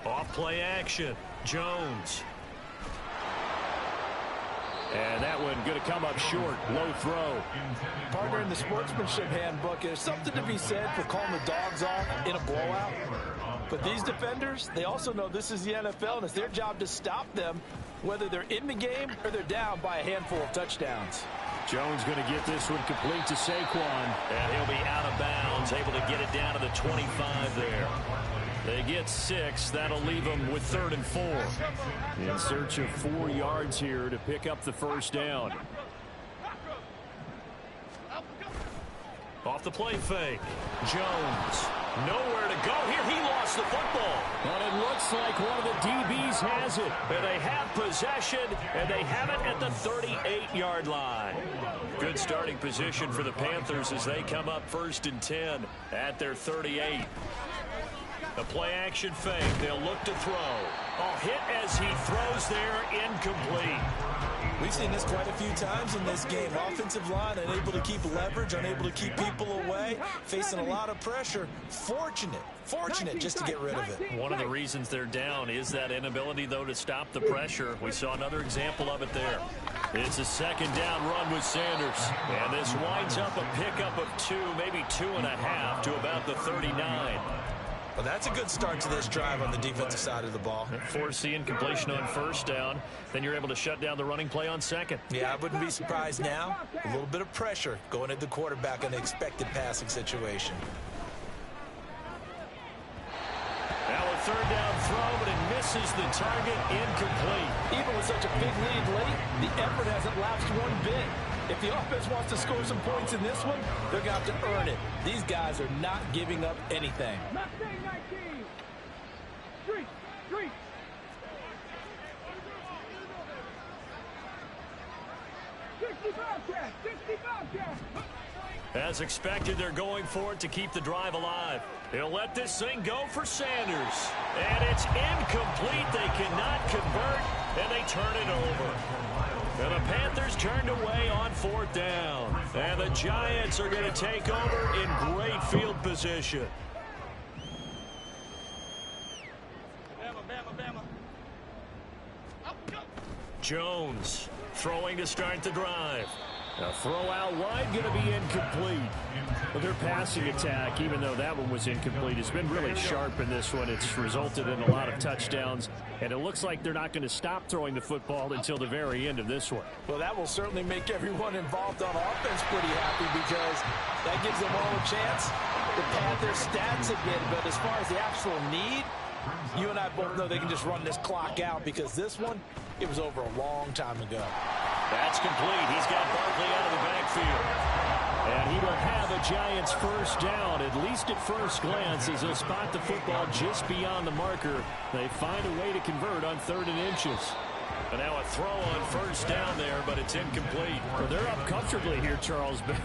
Off play action. Jones. And that one going to come up short. Low throw. Partner, in the sportsmanship handbook, there's something to be said for calling the dogs off in a blowout. But these defenders, they also know this is the NFL, and it's their job to stop them, whether they're in the game or they're down by a handful of touchdowns. Jones going to get this one complete to Saquon. And he'll be out of bounds, able to get it down to the 25 there. They get 6. That'll leave them with 3rd and 4. In search of 4 yards here to pick up the 1st down. Off the play fake. Jones. Nowhere to go here. He lost the football. And it looks like one of the DBs has it. And they have possession, and they have it at the 38-yard line. Good starting position for the Panthers as they come up 1st and 10 at their 38. The play action fake. They'll look to throw. A hit as he throws there, incomplete. We've seen this quite a few times in this game. Offensive line unable to keep leverage, unable to keep people away, facing a lot of pressure. Fortunate just to get rid of it. One of the reasons they're down is that inability, though, to stop the pressure. We saw another example of it there. It's a 2nd down run with Sanders. And this winds up a pickup of 2, maybe 2.5 to about the 39. Well, that's a good start to this drive on the defensive side of the ball. Force the incompletion on 1st down. Then you're able to shut down the running play on 2nd. Yeah, I wouldn't be surprised now. A little bit of pressure going at the quarterback in the expected passing situation. Now a 3rd down throw, but it misses the target, incomplete. Even with such a big lead late, the effort hasn't lapsed one bit. If the offense wants to score some points in this one, they're going to have to earn it. These guys are not giving up anything. Mustang 19. Street. 65 catch. As expected, they're going for it to keep the drive alive. They'll let this thing go for Sanders. And it's incomplete. They cannot convert, and they turn it over. And the Panthers turned away on 4th down. And the Giants are going to take over in great field position. Jones throwing to start the drive. A throw out wide going to be incomplete. But their passing attack, even though that one was incomplete, has been really sharp in this one. It's resulted in a lot of touchdowns, and it looks like they're not going to stop throwing the football until the very end of this one. Well, that will certainly make everyone involved on offense pretty happy because that gives them all a chance to pad their stats a bit. But as far as the actual need, you and I both know they can just run this clock out because this one, it was over a long time ago. That's complete. He's got Barkley out of the backfield. And he will have a Giants first down, at least at first glance, as they'll spot the football just beyond the marker. They find a way to convert on 3rd and inches. And now a throw on first down there, but it's incomplete. Well, they're up comfortably here, Charles, but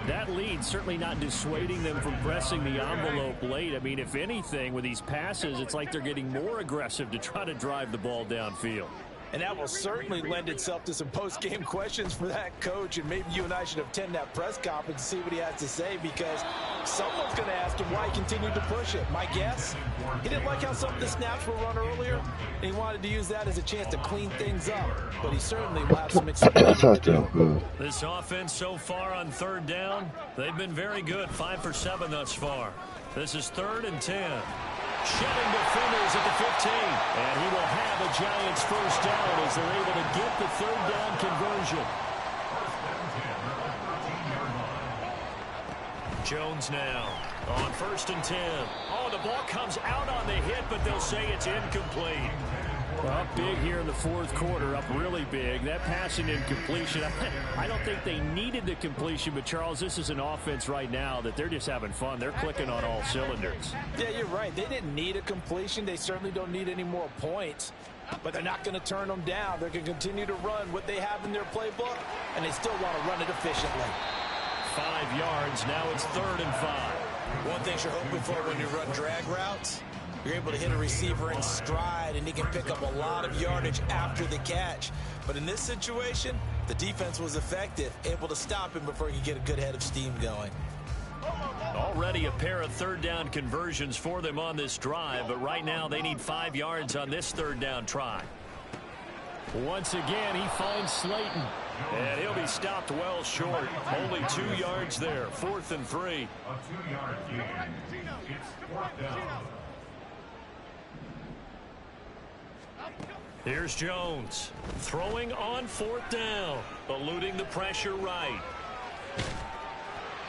that lead certainly not dissuading them from pressing the envelope late. I mean, if anything, with these passes, it's like they're getting more aggressive to try to drive the ball downfield. And that will certainly lend itself to some post-game questions for that coach. And maybe you and I should attend that press conference and see what he has to say, because someone's going to ask him why he continued to push it. My guess, he didn't like how some of the snaps were run earlier, and he wanted to use that as a chance to clean things up. But he certainly will have some explaining to do. This offense so far on 3rd down, they've been very good. 5 for 7 thus far. This is 3rd and 10. Shoving defenders at the 15. And he will have a Giants first down as they're able to get the 3rd down conversion. Jones now on 1st and 10. Oh, the ball comes out on the hit, but they'll say it's incomplete. Up big here in the 4th quarter, up really big. That passing incompletion, I don't think they needed the completion, but Charles, this is an offense right now that they're just having fun. They're clicking on all cylinders. Yeah, you're right. They didn't need a completion. They certainly don't need any more points, but they're not going to turn them down. They're going to continue to run what they have in their playbook, and they still want to run it efficiently. 5 yards. Now it's 3rd and 5. One thing you're hoping for when you run drag routes, you're able to hit a receiver in stride, and he can pick up a lot of yardage after the catch. But in this situation, the defense was effective, able to stop him before he could get a good head of steam going. Already a pair of 3rd down conversions for them on this drive, but right now they need 5 yards on this 3rd down try. Once again, he finds Slayton, and he'll be stopped well short. Only 2 yards there. 4th and 3. A 2-yard gain. It's 4th down. Here's Jones throwing on 4th down, eluding the pressure right.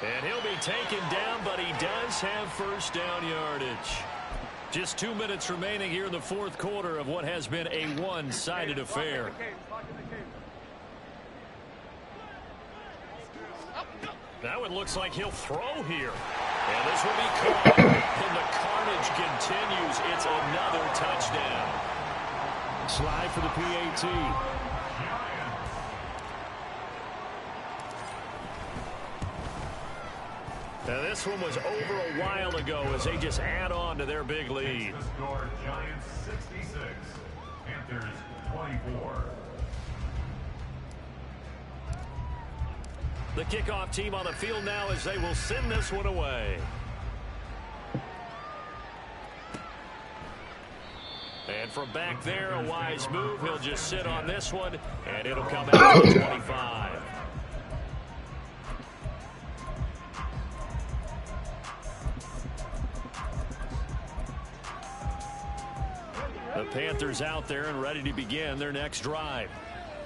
And he'll be taken down, but he does have first down yardage. Just 2 minutes remaining here in the 4th quarter of what has been a one-sided affair. Now it looks like he'll throw here. And this will be caught. And the carnage continues. It's another touchdown. Slide for the PAT. Now this one was over a while ago as they just add on to their big lead. The score, Giants 66, Panthers 24. The kickoff team on the field now as they will send this one away. And from back there, a wise move. He'll just sit on this one, and it'll come out to 25. The Panthers out there and ready to begin their next drive.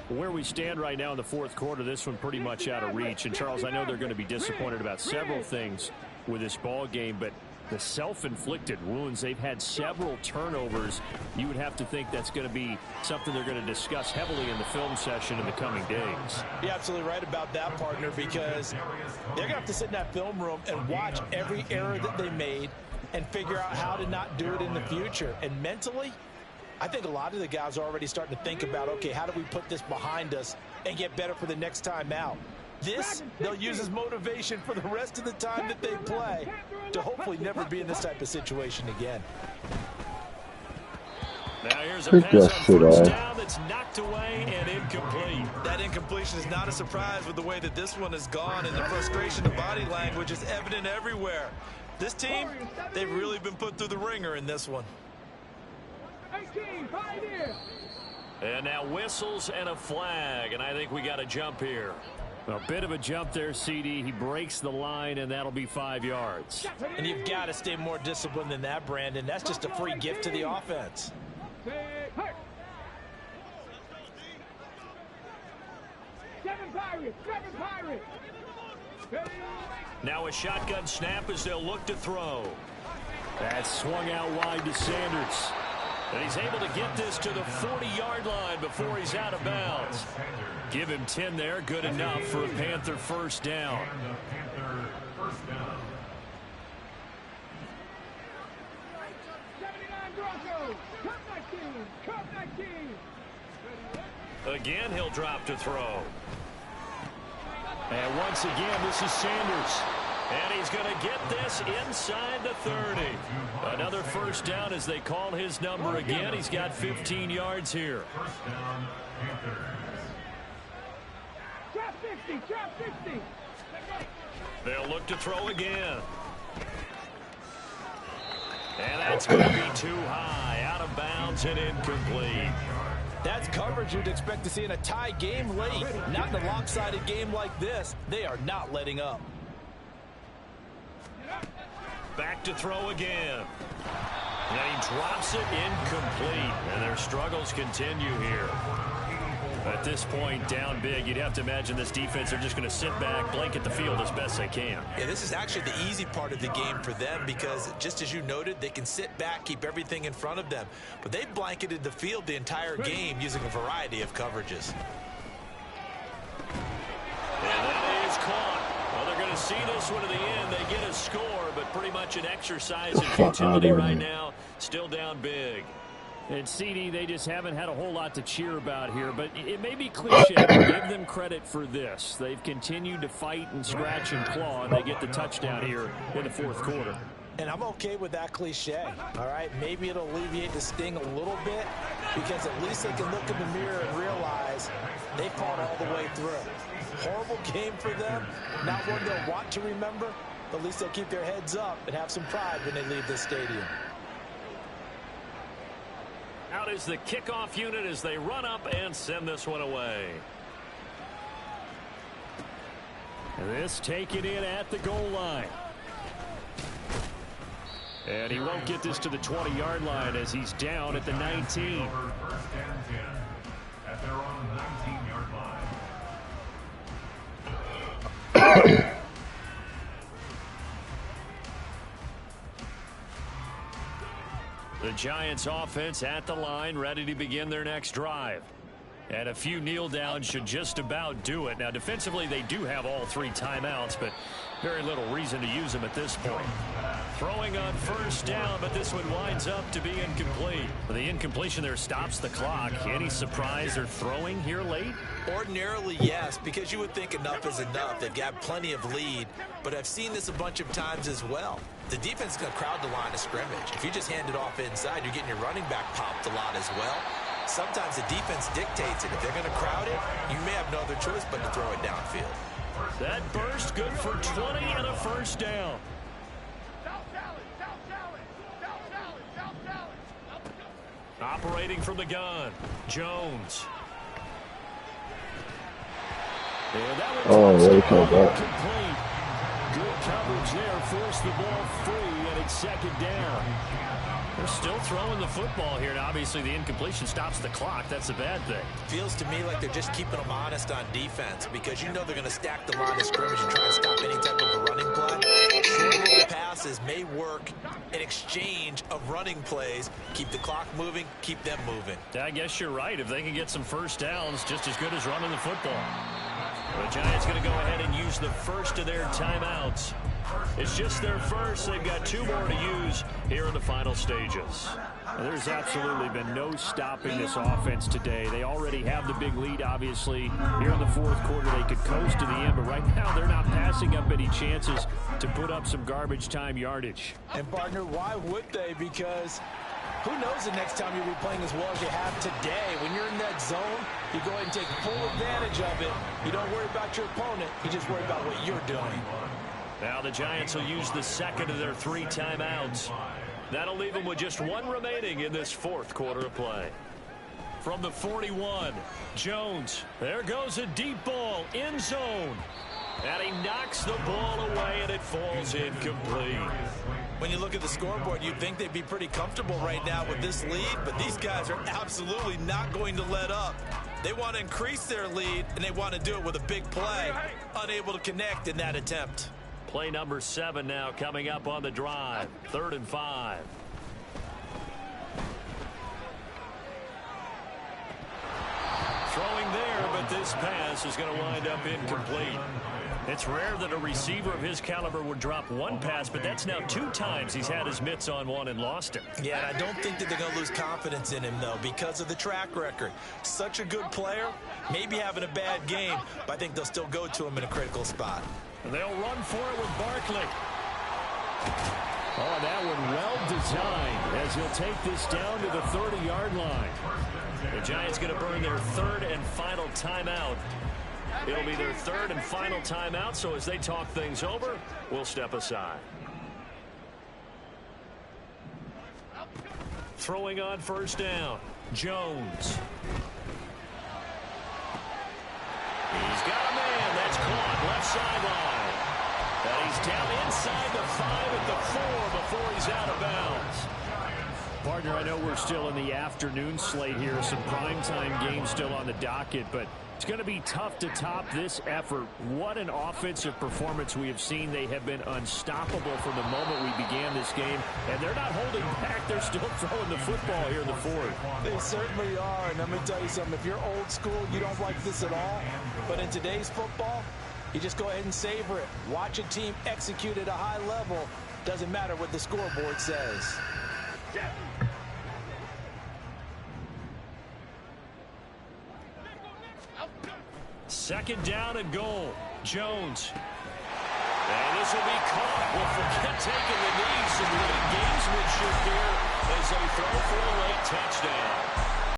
Where we stand right now in the 4th quarter, this one pretty much out of reach. And, Charles, I know they're going to be disappointed about several things with this ball game, but the self-inflicted wounds, they've had several turnovers. You would have to think that's going to be something they're going to discuss heavily in the film session in the coming days. You're absolutely right about that, partner, because they're going to have to sit in that film room and watch every error that they made and figure out how to not do it in the future. And mentally, I think a lot of the guys are already starting to think about, okay, how do we put this behind us and get better for the next time out? This, they'll use as motivation for the rest of the time that they play to hopefully never be in this type of situation again. Now here's a pass on first down that's knocked away and incomplete. That incompletion is not a surprise with the way that this one has gone, and the frustration of body language is evident everywhere. This team, they've really been put through the ringer in this one. And now whistles and a flag, and I think we got a jump here. A bit of a jump there, CD. He breaks the line, and that'll be 5 yards. And you've got to stay more disciplined than that, Brandon. That's just a free gift to the offense. Seven Pirates. Now a shotgun snap as they'll look to throw. That's swung out wide to Sanders. And he's able to get this to the 40-yard line before he's out of bounds. Give him 10 there, good enough for a Panther first down. Again, he'll drop to throw. And once again, this is Sanders. And he's going to get this inside the 30. Another first down as they call his number again. He's got 15 yards here. First down, Panthers. Trap 60. They'll look to throw again. And that's going to be too high, out of bounds and incomplete. That's coverage you'd expect to see in a tie game late. Not in a lopsided game like this. They are not letting up. Back to throw again. And he drops it incomplete. And their struggles continue here. At this point, down big, you'd have to imagine this defense are just going to sit back, blanket the field as best they can. Yeah, this is actually the easy part of the game for them because, just as you noted, they can sit back, keep everything in front of them. But they've blanketed the field the entire game using a variety of coverages. And that is caught. Well, they're going to see this one to the end. They get a score, but pretty much an exercise in futility right now. Still down big. And CD, they just haven't had a whole lot to cheer about here, but it may be cliche to give them credit for this. They've continued to fight and scratch and claw, and they get the touchdown here in the fourth quarter. And I'm okay with that cliche, all right? Maybe it'll alleviate the sting a little bit because at least they can look in the mirror and realize they fought all the way through. Horrible game for them, not one they'll want to remember, but at least they'll keep their heads up and have some pride when they leave this stadium. Out is the kickoff unit as they run up and send this one away. And this taken in at the goal line. And he won't get this to the 20-yard line as he's down at the 19. First and 10 at their own 19-yard line. The Giants offense at the line, ready to begin their next drive. And a few kneel downs should just about do it. Now, defensively, they do have all 3 timeouts, but very little reason to use them at this point. Throwing on first down, but this one winds up to be incomplete. The incompletion there stops the clock. Any surprise they're throwing here late? Ordinarily, yes, because you would think enough is enough. They've got plenty of lead, but I've seen this a bunch of times as well. The defense is going to crowd the line of scrimmage. If you just hand it off inside, you're getting your running back popped a lot as well. Sometimes the defense dictates it. If they're going to crowd it, you may have no other choice but to throw it downfield. That burst good for 20 and a first down. Operating from the gun, Jones. And that one complete. Good coverage there, forced the ball free, and it's second down. They're still throwing the football here, and obviously the incompletion stops the clock. That's a bad thing. Feels to me like they're just keeping them honest on defense because you know they're going to stack the line of scrimmage and try and stop any type of a running play. Short little passes may work in exchange of running plays. Keep the clock moving, keep them moving. I guess you're right. If they can get some first downs, just as good as running the football. The Giants going to go ahead and use the first of their timeouts. It's just their first. They've got 2 more to use here in the final stages. There's absolutely been no stopping this offense today. They already have the big lead, obviously. Here in the fourth quarter, they could coast to the end, but right now they're not passing up any chances to put up some garbage time yardage. And, partner, why would they? Because who knows the next time you'll be playing as well as you have today. When you're in that zone, you go ahead and take full advantage of it. You don't worry about your opponent. You just worry about what you're doing. Now the Giants will use the second of their 3 timeouts. That'll leave them with just 1 remaining in this fourth quarter of play. from the 41. Jones, there goes a deep ball, end zone. And he knocks the ball away, and it falls incomplete. When you look at the scoreboard, you'd think they'd be pretty comfortable right now with this lead, but these guys are absolutely not going to let up. They want to increase their lead, and they want to do it with a big play. Unable to connect in that attempt. Play number 7 now coming up on the drive. 3rd and 5. Throwing there, but this pass is going to wind up incomplete. It's rare that a receiver of his caliber would drop one pass, but that's now 2 times he's had his mitts on one and lost it. Yeah, and I don't think that they're going to lose confidence in him, though, because of the track record. Such a good player, maybe having a bad game, but I think they'll still go to him in a critical spot. And they'll run for it with Barkley. Oh, that one well designed as he'll take this down to the 30-yard line. The Giants going to burn their 3rd and final timeout. It'll be their 3rd and final timeout, so as they talk things over, we'll step aside. Throwing on 1st down, Jones. He's got a man. That's caught left sideline. And he's down inside the 5 at the 4 before he's out of bounds. Partner, I know we're still in the afternoon slate here. Some primetime games still on the docket, but it's going to be tough to top this effort. What an offensive performance we have seen. They have been unstoppable from the moment we began this game, and they're not holding back. They're still throwing the football here in the 4th. They certainly are, and let me tell you something. If you're old school, you don't like this at all. But in today's football, you just go ahead and savor it. Watch a team execute at a high level. Doesn't matter what the scoreboard says. Second down and goal. Jones. And this will be caught. We'll forget taking the knee. Some late gamesmanship here as they throw for a late touchdown.